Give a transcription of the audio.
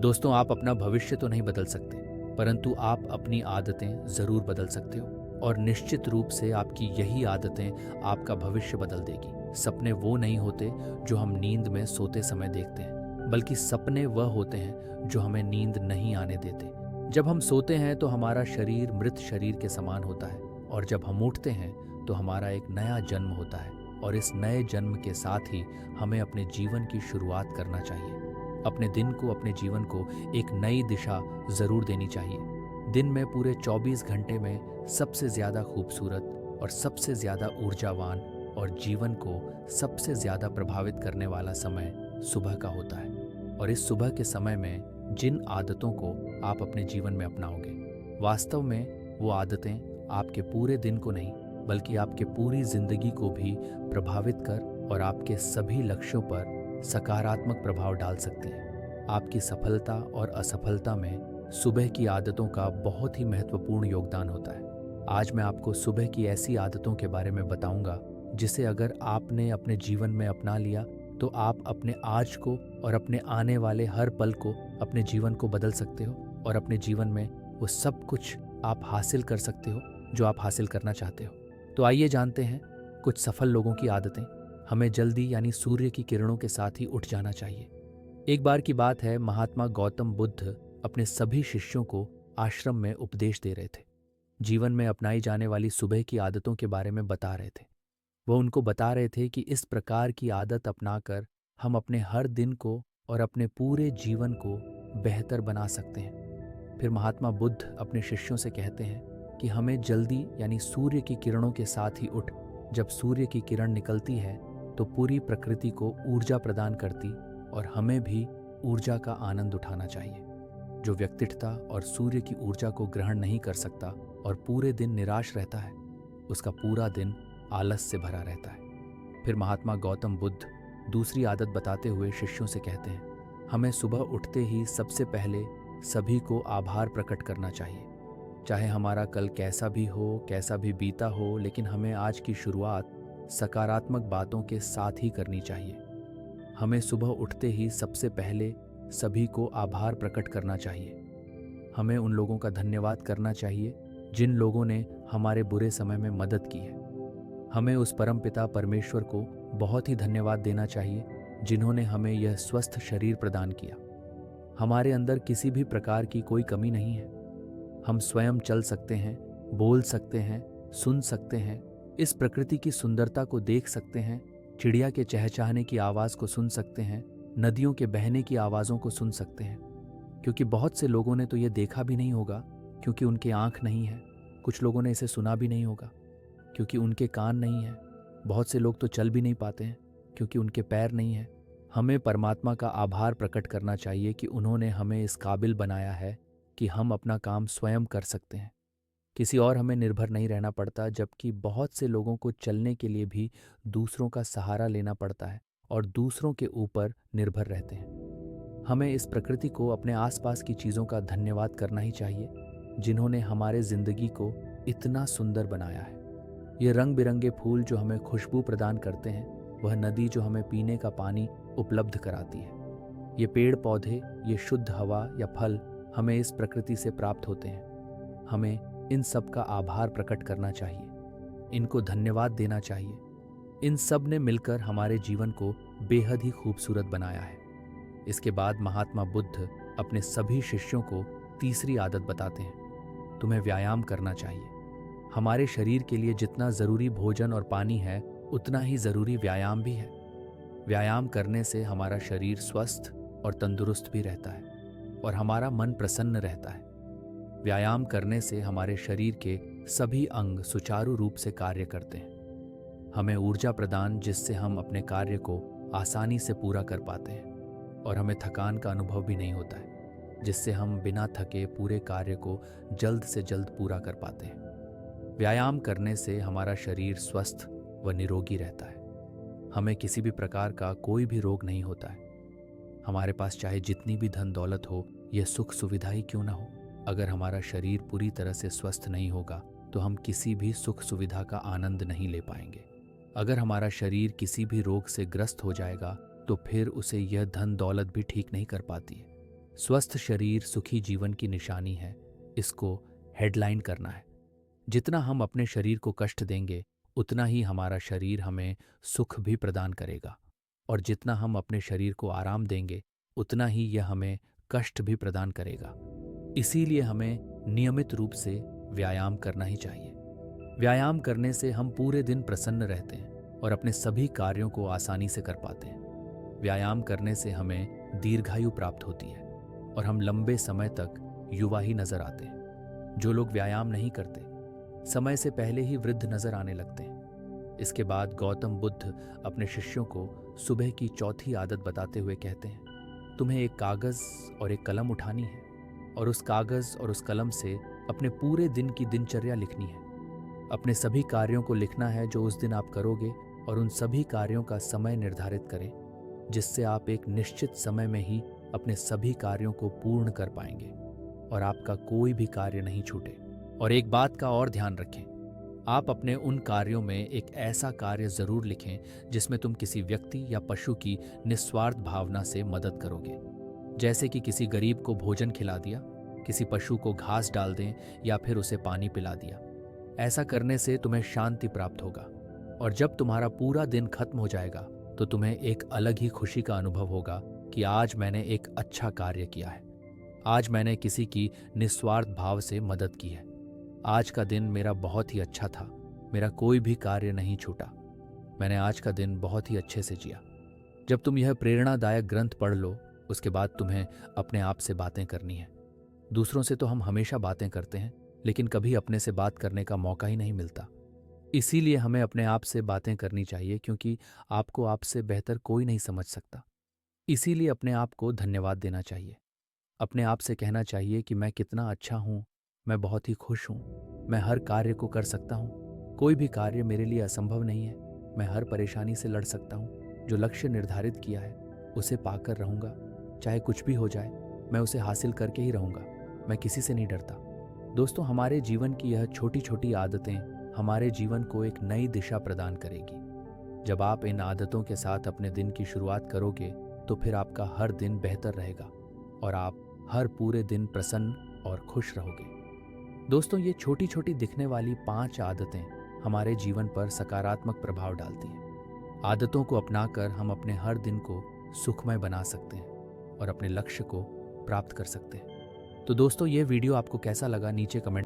दोस्तों, आप अपना भविष्य तो नहीं बदल सकते, परंतु आप अपनी आदतें ज़रूर बदल सकते हो। और निश्चित रूप से आपकी यही आदतें आपका भविष्य बदल देगी। सपने वो नहीं होते जो हम नींद में सोते समय देखते हैं, बल्कि सपने वह होते हैं जो हमें नींद नहीं आने देते। जब हम सोते हैं तो हमारा शरीर मृत शरीर के समान होता है, और जब हम उठते हैं तो हमारा एक नया जन्म होता है। और इस नए जन्म के साथ ही हमें अपने जीवन की शुरुआत करना चाहिए। अपने दिन को, अपने जीवन को एक नई दिशा ज़रूर देनी चाहिए। दिन में पूरे 24 घंटे में सबसे ज़्यादा खूबसूरत और सबसे ज़्यादा ऊर्जावान और जीवन को सबसे ज़्यादा प्रभावित करने वाला समय सुबह का होता है। और इस सुबह के समय में जिन आदतों को आप अपने जीवन में अपनाओगे, वास्तव में वो आदतें आपके पूरे दिन को नहीं, बल्कि आपके पूरी ज़िंदगी को भी प्रभावित कर और आपके सभी लक्ष्यों पर सकारात्मक प्रभाव डाल सकती हैं। आपकी सफलता और असफलता में सुबह की आदतों का बहुत ही महत्वपूर्ण योगदान होता है। आज मैं आपको सुबह की ऐसी आदतों के बारे में बताऊंगा जिसे अगर आपने अपने जीवन में अपना लिया तो आप अपने आज को और अपने आने वाले हर पल को, अपने जीवन को बदल सकते हो और अपने जीवन में वो सब कुछ आप हासिल कर सकते हो जो आप हासिल करना चाहते हो। तो आइए जानते हैं कुछ सफल लोगों की आदतें। हमें जल्दी यानी सूर्य की किरणों के साथ ही उठ जाना चाहिए। एक बार की बात है, महात्मा गौतम बुद्ध अपने सभी शिष्यों को आश्रम में उपदेश दे रहे थे। जीवन में अपनाई जाने वाली सुबह की आदतों के बारे में बता रहे थे। वो उनको बता रहे थे कि इस प्रकार की आदत अपनाकर हम अपने हर दिन को और अपने पूरे जीवन को बेहतर बना सकते हैं। फिर महात्मा बुद्ध अपने शिष्यों से कहते हैं कि हमें जल्दी यानी सूर्य की किरणों के साथ ही उठ। जब सूर्य की किरण निकलती है तो पूरी प्रकृति को ऊर्जा प्रदान करती और हमें भी ऊर्जा का आनंद उठाना चाहिए। जो व्यक्तित्व और सूर्य की ऊर्जा को ग्रहण नहीं कर सकता और पूरे दिन निराश रहता है, उसका पूरा दिन आलस से भरा रहता है। फिर महात्मा गौतम बुद्ध दूसरी आदत बताते हुए शिष्यों से कहते हैं, हमें सुबह उठते ही सबसे पहले सभी को आभार प्रकट करना चाहिए। चाहे हमारा कल कैसा भी हो, कैसा भी बीता हो, लेकिन हमें आज की शुरुआत सकारात्मक बातों के साथ ही करनी चाहिए। हमें सुबह उठते ही सबसे पहले सभी को आभार प्रकट करना चाहिए। हमें उन लोगों का धन्यवाद करना चाहिए जिन लोगों ने हमारे बुरे समय में मदद की है। हमें उस परमपिता परमेश्वर को बहुत ही धन्यवाद देना चाहिए जिन्होंने हमें यह स्वस्थ शरीर प्रदान किया। हमारे अंदर किसी भी प्रकार की कोई कमी नहीं है। हम स्वयं चल सकते हैं, बोल सकते हैं, सुन सकते हैं, इस प्रकृति की सुंदरता को देख सकते हैं, चिड़िया के चहचहाने की आवाज़ को सुन सकते हैं, नदियों के बहने की आवाज़ों को सुन सकते हैं। क्योंकि बहुत से लोगों ने तो ये देखा भी नहीं होगा क्योंकि उनके आँख नहीं है। कुछ लोगों ने इसे सुना भी नहीं होगा क्योंकि उनके कान नहीं है। बहुत से लोग तो चल भी नहीं पाते हैं क्योंकि उनके पैर नहीं हैं। हमें परमात्मा का आभार प्रकट करना चाहिए कि उन्होंने हमें इस काबिल बनाया है कि हम अपना काम स्वयं कर सकते हैं। किसी और हमें निर्भर नहीं रहना पड़ता, जबकि बहुत से लोगों को चलने के लिए भी दूसरों का सहारा लेना पड़ता है और दूसरों के ऊपर निर्भर रहते हैं। हमें इस प्रकृति को, अपने आसपास की चीज़ों का धन्यवाद करना ही चाहिए जिन्होंने हमारे ज़िंदगी को इतना सुंदर बनाया है। ये रंग बिरंगे फूल जो हमें खुशबू प्रदान करते हैं, वह नदी जो हमें पीने का पानी उपलब्ध कराती है, ये पेड़ पौधे, ये शुद्ध हवा या फल हमें इस प्रकृति से प्राप्त होते हैं। हमें इन सब का आभार प्रकट करना चाहिए, इनको धन्यवाद देना चाहिए। इन सब ने मिलकर हमारे जीवन को बेहद ही खूबसूरत बनाया है। इसके बाद महात्मा बुद्ध अपने सभी शिष्यों को तीसरी आदत बताते हैं, तुम्हें व्यायाम करना चाहिए। हमारे शरीर के लिए जितना ज़रूरी भोजन और पानी है, उतना ही ज़रूरी व्यायाम भी है। व्यायाम करने से हमारा शरीर स्वस्थ और तंदुरुस्त भी रहता है और हमारा मन प्रसन्न रहता है। व्यायाम करने से हमारे शरीर के सभी अंग सुचारू रूप से कार्य करते हैं। हमें ऊर्जा प्रदान, जिससे हम अपने कार्य को आसानी से पूरा कर पाते हैं और हमें थकान का अनुभव भी नहीं होता है, जिससे हम बिना थके पूरे कार्य को जल्द से जल्द पूरा कर पाते हैं। व्यायाम करने से हमारा शरीर स्वस्थ व निरोगी रहता है। हमें किसी भी प्रकार का कोई भी रोग नहीं होता है। हमारे पास चाहे जितनी भी धन दौलत हो, यह सुख सुविधा ही क्यों ना हो, अगर हमारा शरीर पूरी तरह से स्वस्थ नहीं होगा तो हम किसी भी सुख सुविधा का आनंद नहीं ले पाएंगे। अगर हमारा शरीर किसी भी रोग से ग्रस्त हो जाएगा तो फिर उसे यह धन दौलत भी ठीक नहीं कर पाती है। स्वस्थ शरीर सुखी जीवन की निशानी है, इसको हेडलाइन करना है। जितना हम अपने शरीर को कष्ट देंगे, उतना ही हमारा शरीर हमें सुख भी प्रदान करेगा, और जितना हम अपने शरीर को आराम देंगे, उतना ही यह हमें कष्ट भी प्रदान करेगा। इसीलिए हमें नियमित रूप से व्यायाम करना ही चाहिए। व्यायाम करने से हम पूरे दिन प्रसन्न रहते हैं और अपने सभी कार्यों को आसानी से कर पाते हैं। व्यायाम करने से हमें दीर्घायु प्राप्त होती है और हम लंबे समय तक युवा ही नजर आते हैं। जो लोग व्यायाम नहीं करते, समय से पहले ही वृद्ध नजर आने लगते हैं। इसके बाद गौतम बुद्ध अपने शिष्यों को सुबह की चौथी आदत बताते हुए कहते हैं, तुम्हें एक कागज और एक कलम उठानी है और उस कागज और उस कलम से अपने पूरे दिन की दिनचर्या लिखनी है। अपने सभी कार्यों को लिखना है जो उस दिन आप करोगे, और उन सभी कार्यों का समय निर्धारित करें, जिससे आप एक निश्चित समय में ही अपने सभी कार्यों को पूर्ण कर पाएंगे और आपका कोई भी कार्य नहीं छूटे। और एक बात का और ध्यान रखें, आप अपने उन कार्यों में एक ऐसा कार्य जरूर लिखें जिसमें तुम किसी व्यक्ति या पशु की निस्वार्थ भावना से मदद करोगे। जैसे कि किसी गरीब को भोजन खिला दिया, किसी पशु को घास डाल दें या फिर उसे पानी पिला दिया। ऐसा करने से तुम्हें शांति प्राप्त होगा, और जब तुम्हारा पूरा दिन खत्म हो जाएगा तो तुम्हें एक अलग ही खुशी का अनुभव होगा कि आज मैंने एक अच्छा कार्य किया है, आज मैंने किसी की निस्वार्थ भाव से मदद की है, आज का दिन मेरा बहुत ही अच्छा था, मेरा कोई भी कार्य नहीं छूटा, मैंने आज का दिन बहुत ही अच्छे से जिया। जब तुम यह प्रेरणादायक ग्रंथ पढ़ लो, उसके बाद तुम्हें अपने आप से बातें करनी है। दूसरों से तो हम हमेशा बातें करते हैं, लेकिन कभी अपने से बात करने का मौका ही नहीं मिलता। इसीलिए हमें अपने आप से बातें करनी चाहिए, क्योंकि आपको आपसे बेहतर कोई नहीं समझ सकता। इसीलिए अपने आप को धन्यवाद देना चाहिए। अपने आप से कहना चाहिए कि मैं कितना अच्छा हूँ, मैं बहुत ही खुश हूँ, मैं हर कार्य को कर सकता हूँ, कोई भी कार्य मेरे लिए असंभव नहीं है, मैं हर परेशानी से लड़ सकता हूँ, जो लक्ष्य निर्धारित किया है उसे पाकर रहूँगा, चाहे कुछ भी हो जाए मैं उसे हासिल करके ही रहूँगा, मैं किसी से नहीं डरता। दोस्तों, हमारे जीवन की यह छोटी छोटी आदतें हमारे जीवन को एक नई दिशा प्रदान करेगी। जब आप इन आदतों के साथ अपने दिन की शुरुआत करोगे तो फिर आपका हर दिन बेहतर रहेगा और आप हर पूरे दिन प्रसन्न और खुश रहोगे। दोस्तों, ये छोटी छोटी दिखने वाली 5 आदतें हमारे जीवन पर सकारात्मक प्रभाव डालती हैं। आदतों को अपनाकर हम अपने हर दिन को सुखमय बना सकते हैं और अपने लक्ष्य को प्राप्त कर सकते हैं। तो दोस्तों, ये वीडियो आपको कैसा लगा नीचे कमेंट